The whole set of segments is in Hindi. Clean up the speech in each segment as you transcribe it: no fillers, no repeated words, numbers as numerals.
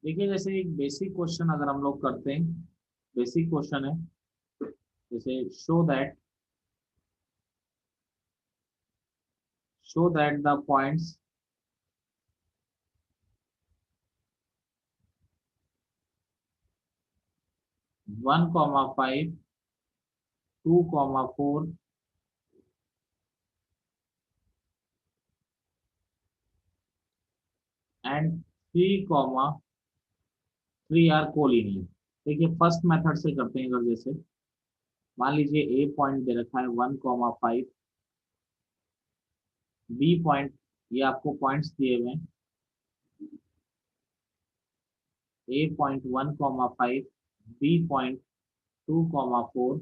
देखिए जैसे एक बेसिक क्वेश्चन अगर हम लोग करते हैं, बेसिक क्वेश्चन है जैसे show that the points 1,5, 2,4 and 3,3 are collinear. देखिए फर्स्ट मेथड से करते हैं। अगर जैसे मान लीजिए ए पॉइंट दे रखा है 1,5, बी पॉइंट, ये आपको पॉइंट्स दिए हुए हैं, A point 1,5, B point 2,4,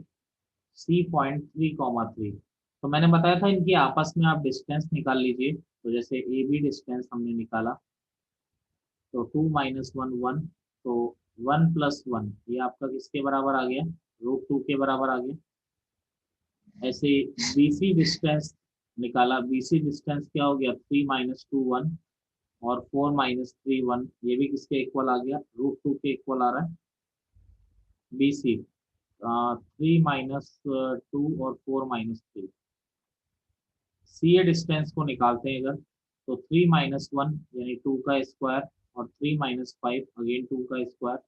C point 3,3। तो मैंने बताया था इनकी आपस में आप डिस्टेंस निकाल लीजिए। तो जैसे ए बी डिस्टेंस हमने निकाला, तो 2 - 1 1, तो 1 + 1 ये आपका किसके बराबर आ गया, √2 के बराबर आ गया। ऐसे बीसी डिस्टेंस निकाला, बीसी डिस्टेंस क्या हो गया, 3 - 2 1, और 4 - 3 1, ये भी किसके इक्वल आ गया, √2 के इक्वल आ रहा है। बीसी 3 - 2 और 4 - 3, सी ए डिस्टेंस को निकालते हैं अगर, तो 3 - 1 यानी 2 का स्क्वायर, और 3 - 5 अगेन 2 का स्क्वायर।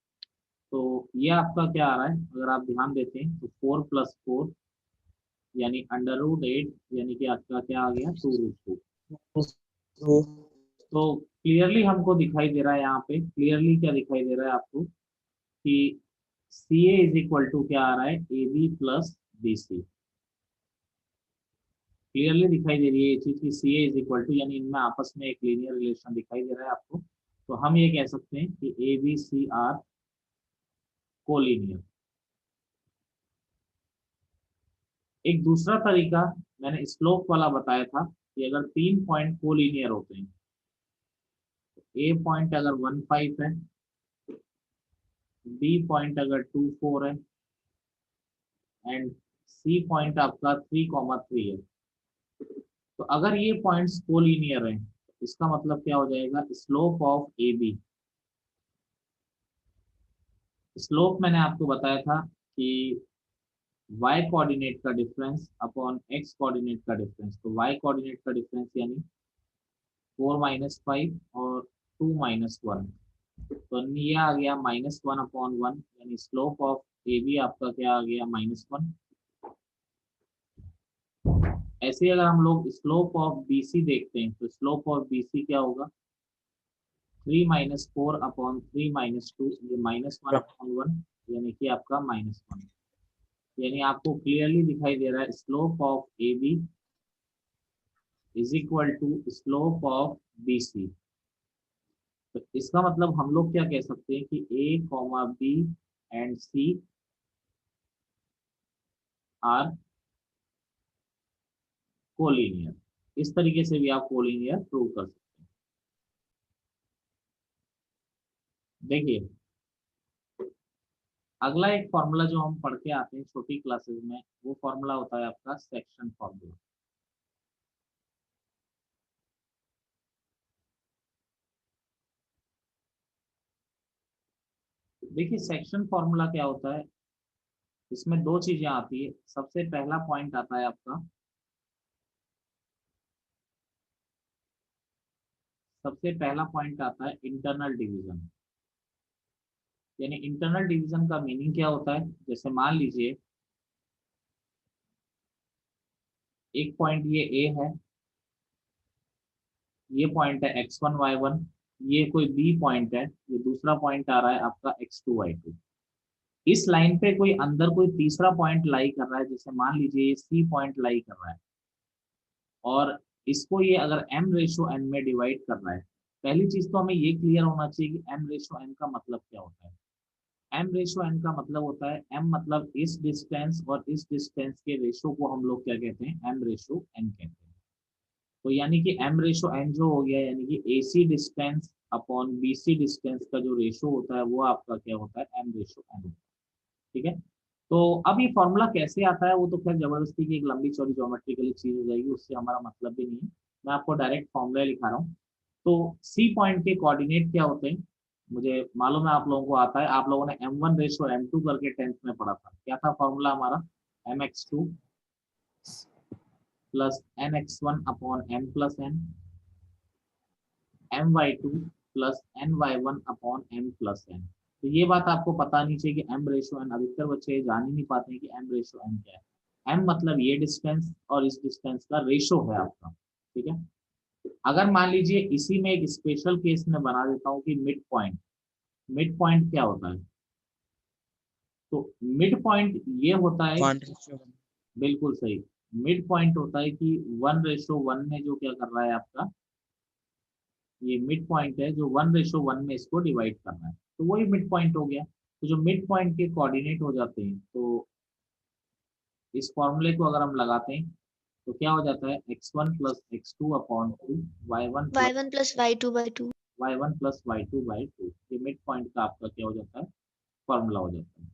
तो ये आपका क्या आ रहा है, अगर आप ध्यान देते हैं तो 4 + 4 यानी √8, यानी कि आपका क्या आ गया, 2√2। तो तो क्लियरली हमको दिखाई दे रहा है, यहाँ पे क्लियरली क्या दिखाई दे रहा है आपको कि C A is equal to क्या आ रहा है, A B plus B C. Clearly दिखाई दे रही है ये चीज कि C A is equal to, यानी इनमें आपस में एक लीनियर रिलेशन दिखाई दे रहा है आपको। तो हम ये कह सकते हैं कि A B C are collinear. एक दूसरा तरीका मैंने स्लोप वाला बताया था कि अगर 3 पॉइंट कोलिनियर होते हैं, ए पॉइंट अगर 1,5 है, बी पॉइंट अगर 2,4 है, एंड सी पॉइंट आपका 3,3 है, तो अगर ये पॉइंट्स कोलिनियर हैं, इसका मतलब क्या हो जाएगा, slope of A B. Slope मैंने आपको बताया था कि y कोऑर्डिनेट का डिफरेंस अपॉन x कोऑर्डिनेट का डिफरेंस। तो y कोऑर्डिनेट का डिफरेंस यानी 4 - 5 और 2 - 1, तो ये आ गया -1/1, यानी स्लोप ऑफ ए बी आपका क्या आ गया, -1। ऐसे ही अगर हम लोग स्लोप ऑफ बी सी देखते हैं, तो स्लोप ऑफ बी सी क्या होगा, 3 - 4/3 - 2, ये -1/1, यानी कि आपका -1। यानी आपको क्लियरली दिखाई दे रहा है slope of A B is equal to slope of B C. तो इसका मतलब हम लोग क्या कह सकते हैं कि A comma B and C are collinear. इस तरीके से भी आप कोलिनियर प्रूव कर सकते हैं। देखिए अगला एक फॉर्मूला जो हम पढ़ के आते हैं छोटी क्लासेस में, वो फॉर्मूला होता है आपका सेक्शन फॉर्मूला। देखिए सेक्शन फॉर्मूला क्या होता है, इसमें दो चीजें आती है। सबसे पहला पॉइंट आता है आपका, सबसे पहला पॉइंट आता है इंटरनल डिवीजन। यानी इंटरनल डिवीजन का मीनिंग क्या होता है, जैसे मान लीजिए एक पॉइंट ये ए है, ये पॉइंट है x1 y1, ये कोई बी पॉइंट है, ये दूसरा पॉइंट आ रहा है आपका x2 y2। इस लाइन पे कोई अंदर कोई तीसरा पॉइंट लाई कर रहा है, जैसे मान लीजिए ये सी पॉइंट लाई कर रहा है, और इसको ये अगर m/n में डिवाइड कर रहा है। पहली चीज तो हमें ये क्लियर होना चाहिए कि m/n का मतलब क्या होता है। m/n का मतलब होता है, m मतलब इस डिस्टेंस और इस डिस्टेंस के रेशो को हम लोग क्या कहते हैं, m/n कहते हैं। तो यानी कि m/n जो हो गया, यानी कि AC distance upon BC distance का जो रेशो होता है वो आपका क्या होता है, m/n। ठीक है। तो अब ये फॉर्मूला कैसे आता है, वो तो खैर जबरदस्ती की एक लंबी चौड़ी ज्योमेट्रिकली चीज हो जाएगी, उससे हमारा मतलब भी नहीं है। मैं आपको डायरेक्ट फॉर्मूला लिखा रहा हूँ। तो सी पॉइंट के कोऑर्डिनेट क्या होते हैं, मुझे मालूम है आप लोगों को आता है, आप लोगों ने m1/m2 करके 10th में पढ़ा था। क्या था फॉर्मूला हमारा? mx2 plus nx1 upon m plus n, my2 plus ny1 upon m plus n। तो ये बात आपको पता नहीं चाहिए कि m/n, अधिकतर बच्चे ये जान ही नहीं पाते हैं कि m/n क्या है। m मतलब ये डिस्टेंस और इस डिस्टेंस का रेशो है आपका, ठीक है। अगर मान लीजिए इसी में एक स्पेशल केस में बना देता हूँ कि मिड पॉइंट, मिड पॉइंट क्या होता है? तो मिड पॉइंट ये होता है, 1:1। बिल्कुल सही, मिड पॉइंट होता है कि 1:1 में जो क्या कर रहा है आपका, ये मिड पॉइंट है जो 1:1 में इसको डिवाइड कर रहा है, तो वही मिड पॉइंट हो गया। तो जो मिड पॉइंट के कोऑर्डिनेट हो जाते हैं, तो इस फॉर्मूले को अगर हम लगाते हैं तो क्या हो जाता है, x1 plus x2 upon 2, y1 plus y1 plus y2/2। y1 plus y2/2, ये मिड पॉइंट का आपका क्या हो जाता है, फॉर्मूला हो जाता है।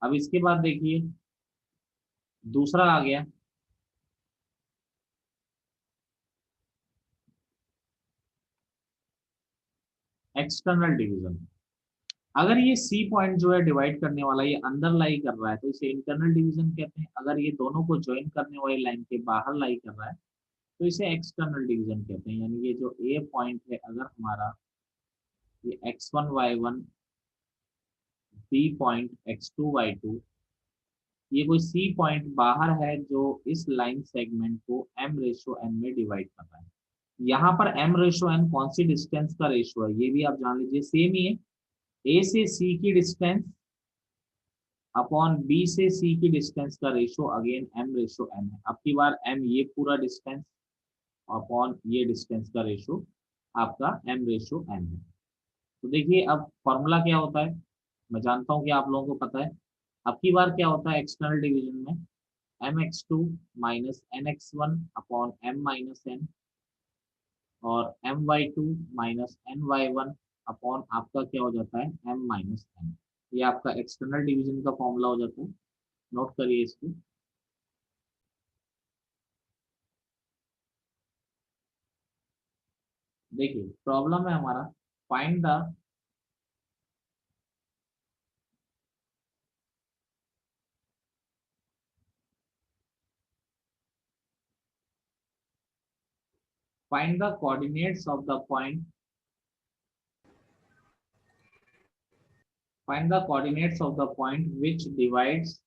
अब इसके बाद देखिए दूसरा आ गया, एक्सटर्नल डिवीजन। अगर ये सी पॉइंट जो है डिवाइड करने वाला ये अंदर लाई कर रहा है तो इसे इंटरनल डिवीजन कहते हैं। अगर ये दोनों को ज्वाइन करने वाली लाइन के बाहर लाई कर रहा है तो इसे एक्सटर्नल डिवीजन कहते हैं। यानी ये जो ए पॉइंट है, अगर हमारा ये x1 y1, B point x2 y2, ये कोई सी पॉइंट बाहर है जो इस लाइन सेगमेंट को m/n में डिवाइड कर रहा है। यहाँ पर m/n कौन सी डिस्टेंस का रेशो है ये भी आप जान लीजिए, सेम ही है, ए से सी की डिस्टेंस अपॉन बी से सी की डिस्टेंस का रेशो अगेन m/n है। अब की बार m ये पूरा डिस्टेंस अपॉन ये डिस्टेंस का रेशो आपका m/n है। तो देखिए अब फॉर्मूला क्या होता है, मैं जानता हूँ कि आप लोगों को पता है। अब की बार क्या होता है एक्सटर्नल डिवीजन में, mx2 minus nx1 upon m minus n और my2 माइनस ny1 अपॉन आपका क्या हो जाता है m माइनस n। ये आपका एक्सटर्नल डिवीजन का फॉर्मूला हो जाता है, नोट करिए इसको। देखिए प्रॉब्लम है हमारा, find the find the coordinates of the point, find the coordinates of the point which divides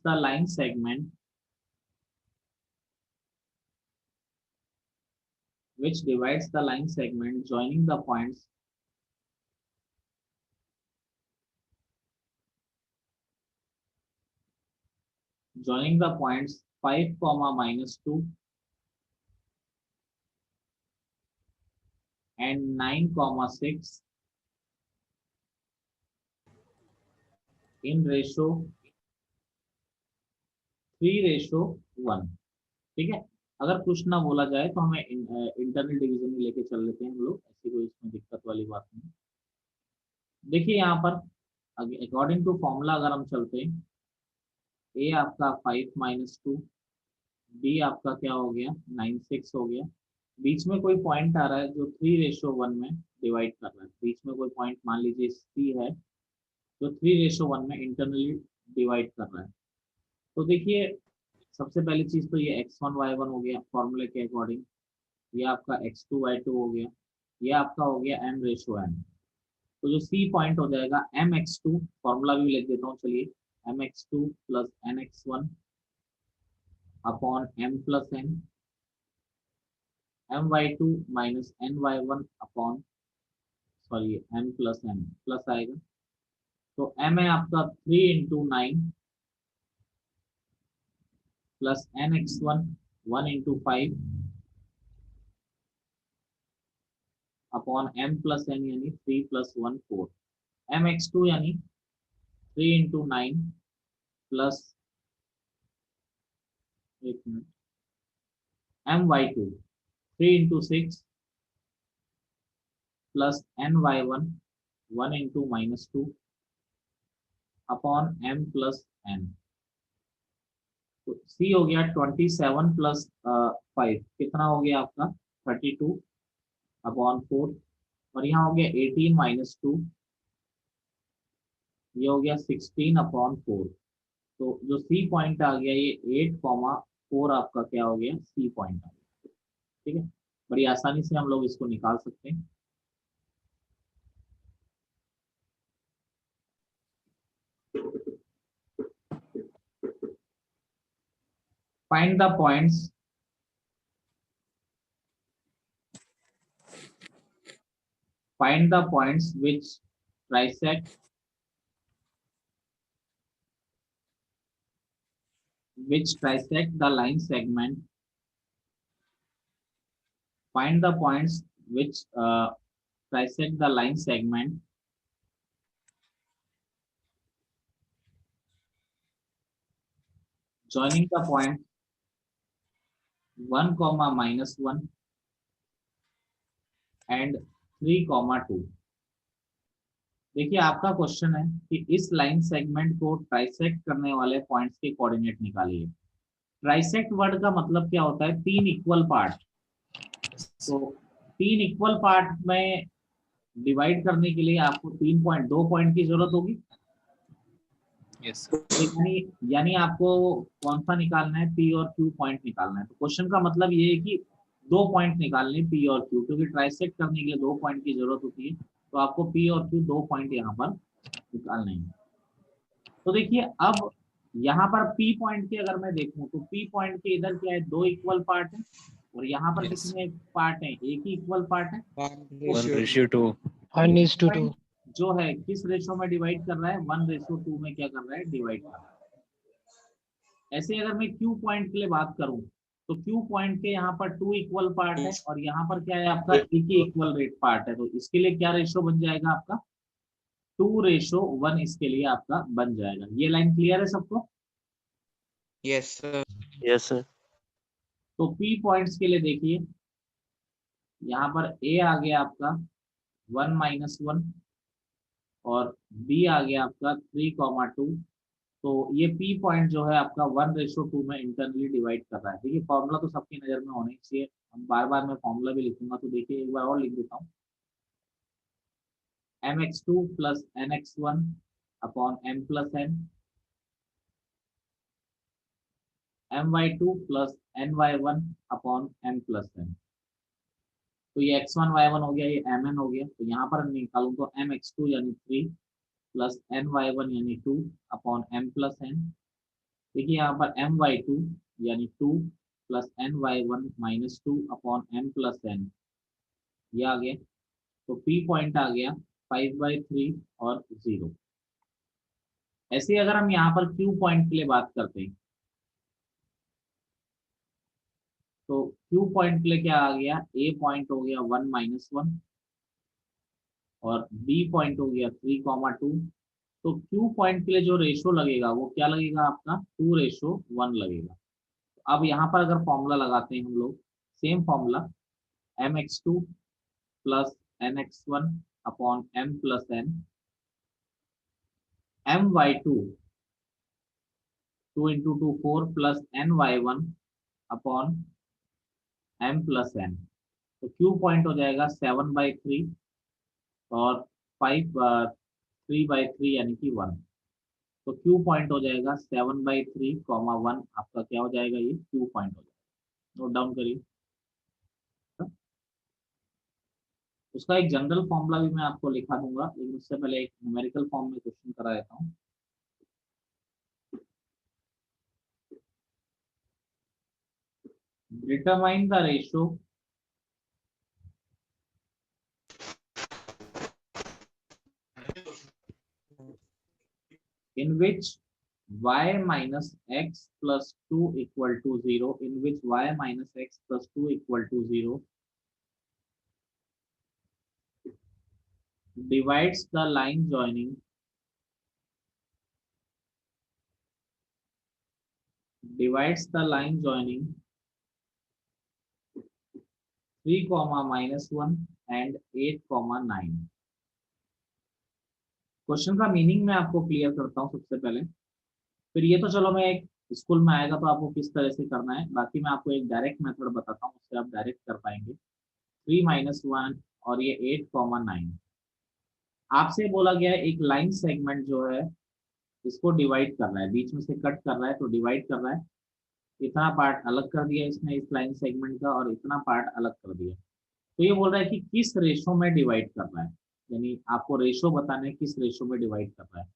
the line segment, which divides the line segment joining the points joining the points 5 comma minus 2 and 9 comma 6 in ratio 3:1। ठीक है, अगर कुछ ना बोला जाए तो हमें इंटरनल डिवीजन ही लेके चल लेते हैं हम लोग, ऐसी कोई इसमें दिक्कत वाली बात नहीं। देखिए यहाँ पर अकॉर्डिंग टू फॉर्मूला अगर हम चलते हैं, ए आपका 5 माइनस 2, बी आपका क्या हो गया 9 6 हो गया, बीच में कोई पॉइंट आ रहा है जो 3:1 में डिवाइड कर रहा है, बीच में कोई पॉइंट मान लीजिए सी है जो 3:1 में इंटरनली डिवाइड कर रहा है। तो देखिए सबसे पहली चीज तो ये x1 y1 हो गया फॉर्मूले के अकॉर्डिंग, ये आपका x2 y2 हो गया, ये आपका हो गया m/n। तो जो सी पॉइंट हो जाएगा mx2, फॉर्मूला भी लिख देता हूँ चलिए, mx2 plus nx1 upon m plus n, my2 minus ny1 upon, sorry m plus n plus आएगा, तो m है आपका 3 × 9 plus nx1 1 × 5 upon m plus n यानी 3 + 1 4, mx2 यानी 3 × 9 प्लस, एक minute, my2 3 × 6 plus ny1 1 × -2 upon m plus n। तो सी हो गया 27 प्लस 5, कितना हो गया आपका 32/4, और यहाँ हो गया 18 - 2, ये हो गया 16/4। तो जो सी पॉइंट आ गया ये 8,4 आपका क्या हो गया, सी पॉइंट आ गया। ठीक है, बड़ी आसानी से हम लोग इसको निकाल सकते हैं। Find the points which trisect the line segment. Find the points which trisect the line segment joining the point 1, -1 and 3, 2। देखिए आपका क्वेश्चन है कि इस लाइन सेगमेंट को ट्राइसेक्ट करने वाले पॉइंट्स के कोऑर्डिनेट निकालिए। ट्राइसेक्ट वर्ड का मतलब क्या होता है, 3 इक्वल पार्ट। तो 3 इक्वल पार्ट में डिवाइड करने के लिए आपको 2 पॉइंट की जरूरत होगी। यस यानी आपको कौन सा निकालना है, पी और क्यू पॉइंट निकालना है। तो क्वेश्चन का मतलब ये है कि 2 पॉइंट निकालने, पी और क्यू, क्योंकि ट्राइसेक्ट करने के लिए 2 पॉइंट की जरूरत होती है। तो आपको पी और क्यू 2 पॉइंट यहाँ पर निकालने हैं। तो देखिए अब यहाँ पर पी पॉइंट के अगर मैं देखूं तो पी पॉइंट के इधर क्या है, 2 इक्वल पार्ट है, और यहाँ पर कितने पार्ट है, एक ही इक्वल पार्ट है। 1:2 1:2 जो है किस रेशो में डिवाइड कर रहा है, 1:2 में क्या कर रहा है, डिवाइड कर रहा है। ऐसे अगर मैं क्यू पॉइंट के लिए बात करूं तो क्यू पॉइंट के यहाँ पर 2 इक्वल पार्ट है, और यहाँ पर क्या है आपका एक ही इक्वल रेट पार्ट है। तो इसके लिए क्या रेशो बन जाएगा आपका, 2:1 इसके लिए आपका बन जाएगा। ये लाइन क्लियर है सबको? Yes sir. Yes sir. तो पी पॉइंट्स के लिए देखिए, यहाँ पर ए आ गया आपका 1 - 1, और बी आ गया आपका 3, 2। तो ये पी पॉइंट जो है आपका 1:2 में इंटरनली डिवाइड कर रहा है। देखिए फॉर्मूला तो सबकी नजर में होना ही चाहिए, हम बार बार मैं फॉर्मूला भी लिखूंगा, तो देखिए एक बार और लिख देता हूँ। mx2 + nx1/m + n, my2 + ny1/m + n। तो ये x1 y1 हो गया, ये mn हो गया। तो यहाँ पर निकालूं तो mx2 यानी 3 + ny1 यानी 2/m + n। देखिए यहाँ पर my2 यानी 2 + ny1 - 2/m + n, ये आ गया। तो p पॉइंट आ गया 5/3 और 0। ऐसे अगर हम यहाँ पर q पॉइंट के लिए बात करते हैं तो q पॉइंट के लिए क्या आ गया, a पॉइंट हो गया 1 - 1, और b पॉइंट हो गया 3, 2। तो q पॉइंट के लिए जो रेशो लगेगा वो क्या लगेगा आपका, 2:1 लगेगा। अब यहाँ पर अगर फॉर्मूला लगाते हैं हम लोग, same formula, mx2 + nx1/m + n, my2 2 × 2 4 + ny1/m + n। तो q पॉइंट हो जाएगा 7/3 और 3/3 यानी कि 1। तो q पॉइंट हो जाएगा 7/3, 1 आपका क्या हो जाएगा, ये q पॉइंट हो जाएगा। नोट डाउन करिए। उसका एक जनरल फॉर्मूला भी मैं आपको लिखा दूंगा, लेकिन उससे पहले एक न्यूमेरिकल फॉर्म में क्वेश्चन करा देता हूँ। Determine the ratio in which y minus x plus 2 equal to 0, in which y minus x plus 2 equal to 0 divides the line joining 3, -1 and 8, 9। Question का मीनिंग मैं आपको क्लियर करता हूँ सबसे पहले। फिर ये तो चलो मैं एक स्कूल में आएगा तो आपको किस तरह से करना है, बाकी मैं आपको एक डायरेक्ट मेथड बताता हूँ, उससे आप डायरेक्ट कर पाएंगे। 3 - 1 और ये 8, 9। आपसे बोला गया है एक लाइन सेगमेंट जो है इसको डिवाइड कर रहा है, बीच में से कट कर रहा है, तो डिवाइड कर रहा है, इतना पार्ट अलग कर दिया इसने इस लाइन सेगमेंट का और इतना पार्ट अलग कर दिया। तो ये बोल रहा है कि किस रेशो में डिवाइड कर रहा है, यानी आपको रेशो बताना है किस रेशो में डिवाइड कर रहा है।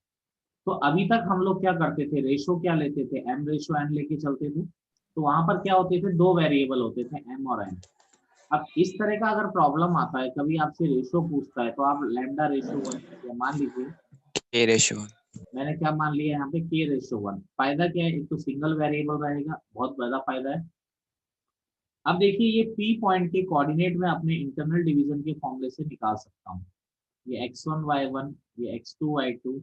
तो अभी तक हम लोग क्या करते थे, रेशो क्या लेते थे, m/n लेके चलते थे। तो वहां पर क्या होते थे, दो वेरिएबल होते थे m और n। अब इस तरह का अगर प्रॉब्लम आता है, कभी आपसे रेशो पूछता है, तो आप λ/1 या मान लीजिए K ratio. मैंने क्या मान लिया यहाँ पे k/1। फायदा क्या है, एक तो सिंगल वेरिएबल रहेगा, बहुत ज्यादा फायदा है। अब देखिए ये P पॉइंट के कोऑर्डिनेट में अपने इंटरनल डिवीजन के फॉर्मूले से निकाल सकता हूँ। ये x1 y1, ये x2 y2,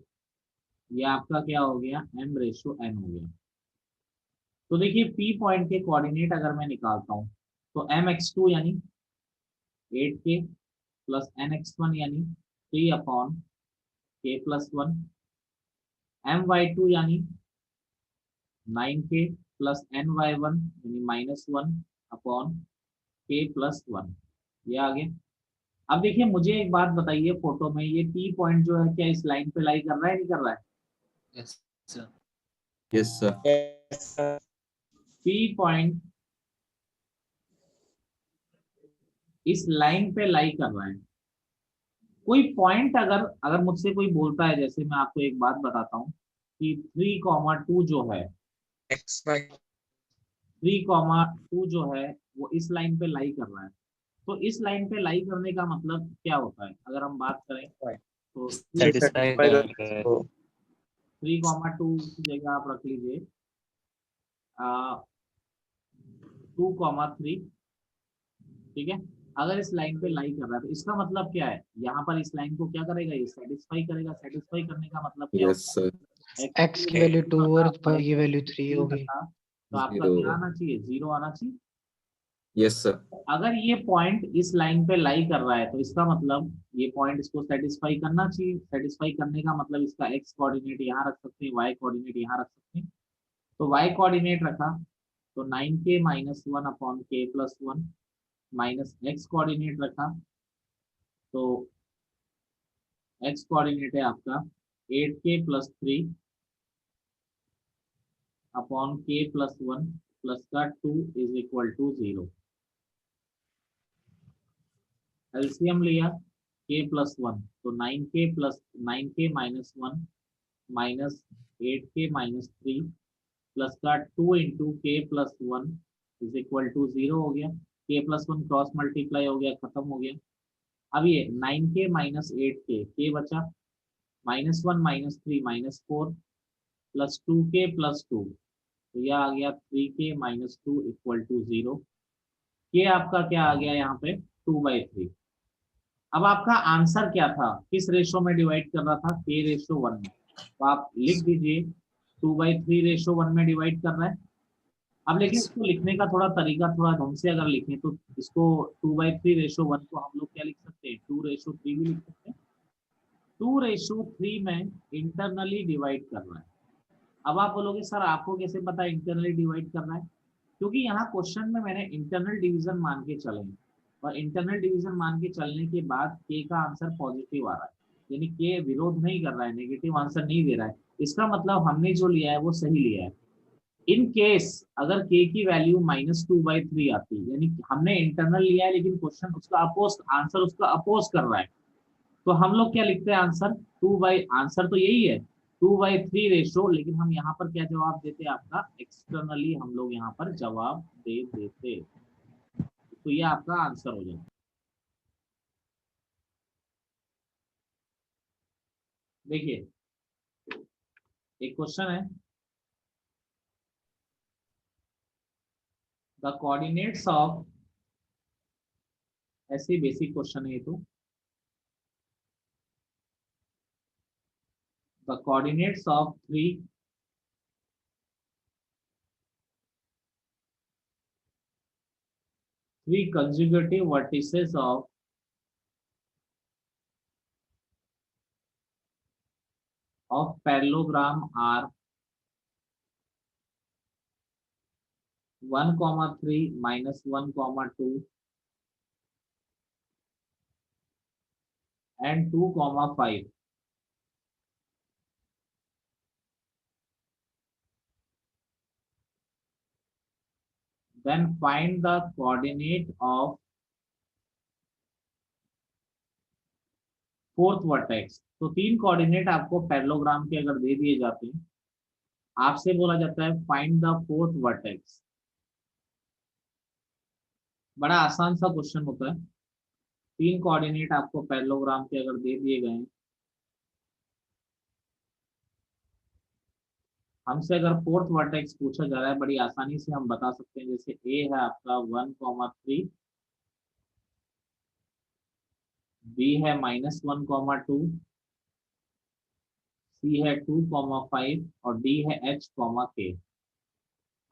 ये आपका क्या हो गया m/n हो गया। तो देखिए P पॉइंट के कोऑर्डिनेट अगर मैं निकालता हूँ, तो mx2 यानी 8k प्लस nx1 यानी 3/k+1, my2 यानी 9k प्लस ny1 यानी -1/k+1। ये आ गया। अब देखिए मुझे एक बात बताइए, फोटो में ये P पॉइंट जो है क्या इस लाइन पे लाई कर रहा है नहीं कर रहा है? Yes, sir. Yes, sir. Yes, sir. P point इस लाइन पे लाई कर रहा है। कोई पॉइंट अगर अगर मुझसे कोई बोलता है, जैसे मैं आपको एक बात बताता हूँ कि 3,2 जो है, XY. 3,2 जो है वो इस लाइन पे लाई कर रहा है। तो इस लाइन पे लाई करने का मतलब क्या होता है, अगर हम बात करें तो Satisfy कर रहा है. 3,2 की जगह आप रख लीजिए 2,3। ठीक है, अगर इस लाइन पे लाई कर रहा है तो इसका मतलब क्या है, यहाँ पर इस लाइन को क्या करेगा, ये सेटिस्फाई करेगा। सेटिस्फाई करने का मतलब क्या Yes, होता sir. है, x की वैल्यू 2 और y की वैल्यू 3 होगी। तो आपका क्या आना चाहिए, 0 आना चाहिए। Yes, sir. अगर ये पॉइंट इस लाइन पे लाई कर रहा है तो इसका मतलब ये पॉइंट इसको सेटिस्फाई करना चाहिए। सेटिस्फाई करने का मतलब इसका एक्स कोऑर्डिनेट यहाँ रख सकते हैं, वाई कोऑर्डिनेट यहाँ रख सकते हैं। तो वाई कोऑर्डिनेट रखा तो 9k - 1/k+1, minus x coordinate रखा तो एक्स कोऑर्डिनेट है आपका 8k+3/k+1 प्लस का 2 = 0। एलसीएम लिया k+1 तो 9k - 1 -8k - 3 प्लस का 2 × k+1 = 0 हो गया। k+1 क्रॉस मल्टीप्लाई हो गया, खत्म हो गया। अब ये 9k - 8k, k बचा, -1 -3 -4 प्लस 2k+2, तो यह आ गया 3k - 2 = 0। के आपका क्या आ गया यहाँ पे 2/3। अब आपका आंसर क्या था, किस रेशो में डिवाइड कर रहा था, k/1 में। तो आप लिख दीजिए 2/3 में डिवाइड कर रहा है। अब लेकिन इसको लिखने का थोड़ा तरीका थोड़ा ढंग से अगर लिखें तो इसको 2/3 को हम लोग क्या लिख सकते हैं, 2/3 भी लिख सकते हैं। 2/3 में इंटरनली डिवाइड कर रहा है। अब आप बोलोगे सर आपको कैसे पता इंटरनली डिवाइड करना है, क्योंकि यहाँ क्वेश्चन में मैंने इंटरनल डिवीजन मान के चले हैं, और इंटरनल डिवीजन मान के चलने के बाद के का आंसर पॉजिटिव आ रहा है, यानी के विरोध नहीं कर रहा है, नेगेटिव आंसर नहीं दे रहा है। इसका मतलब हमने जो लिया है वो सही लिया है। इन केस अगर के की वैल्यू -2/3 आती है, यानी हमने इंटरनल लिया है लेकिन क्वेश्चन उसका अपोज, आंसर उसका अपोज कर रहा है, तो हम लोग क्या लिखते हैं आंसर, आंसर तो यही है 2/3 लेकिन हम यहाँ पर क्या जवाब देते हैं, आपका एक्सटर्नली हम लोग यहाँ पर जवाब दे देते, तो ये आपका आंसर हो जाता। देखिए एक क्वेश्चन है, द कोऑर्डिनेट्स ऑफ, ऐसे बेसिक क्वेश्चन है ये तो, the coordinates of three consecutive vertices of parallelogram are 1,3 -1,2 and 2,5. Then find the coordinate of fourth vertex. तो 3 कोऑर्डिनेट आपको पैरेललोग्राम के अगर दे दिए जाते हैं, आपसे बोला जाता है फाइंड द फोर्थ वर्टेक्स। बड़ा आसान सा क्वेश्चन होता है। 3 कोऑर्डिनेट आपको पैरेललोग्राम के अगर दे दिए गए हैं, हमसे अगर फोर्थ वर्टेक्स पूछा जा रहा है, बड़ी आसानी से हम बता सकते हैं। जैसे ए है आपका 1,3, बी है -1,2, सी है 2,5 और डी है h,k।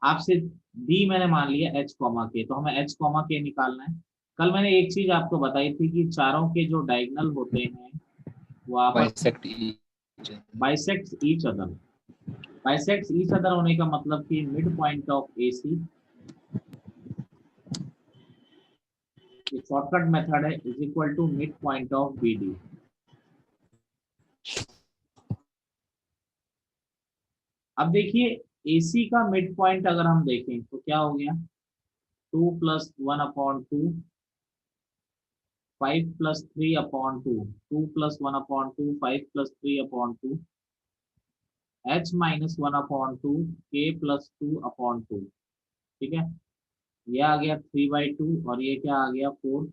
आपसे डी मैंने मान लिया h,k, तो हमें h,k निकालना है। कल मैंने एक चीज आपको बताई थी कि चारों के जो डायगोनल होते हैं वो आपस bisect each other. Bisect each other होने का मतलब कि मिड पॉइंट ऑफ AC, ये शॉर्टकट मेथड है, is equal to mid point of BD। अब देखिए AC का मिड पॉइंट अगर हम देखें तो क्या हो गया, 2 + 1/2, 5 + 3/2, 2 + 1/2, 5 + 3/2, h - 1/2, k + 2/2। ठीक है, ये आ गया 3/2 और ये क्या आ गया 4।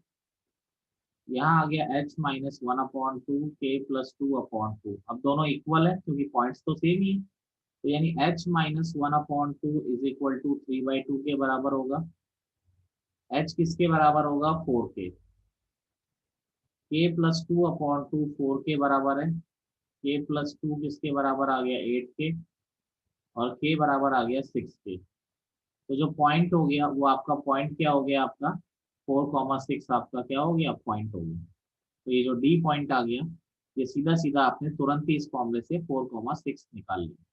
यहाँ आ गया h - 1/2, k + 2/2। अब दोनों इक्वल है क्योंकि पॉइंट्स तो सेम ही है, तो यानी h - 1/2 इज इक्वल टू 3/2 के बराबर होगा। h किसके बराबर होगा, 4 के। k + 2/2 4 के बराबर है, k + 2 किसके बराबर आ गया 8 के, और k बराबर आ गया 6 के। तो जो पॉइंट हो गया वो आपका पॉइंट क्या हो गया, आपका 4,6 आपका क्या हो गया, पॉइंट हो गया। तो ये जो डी पॉइंट आ गया, ये सीधा सीधा आपने तुरंत ही इस फॉर्मूले से 4,6 निकाल लिया।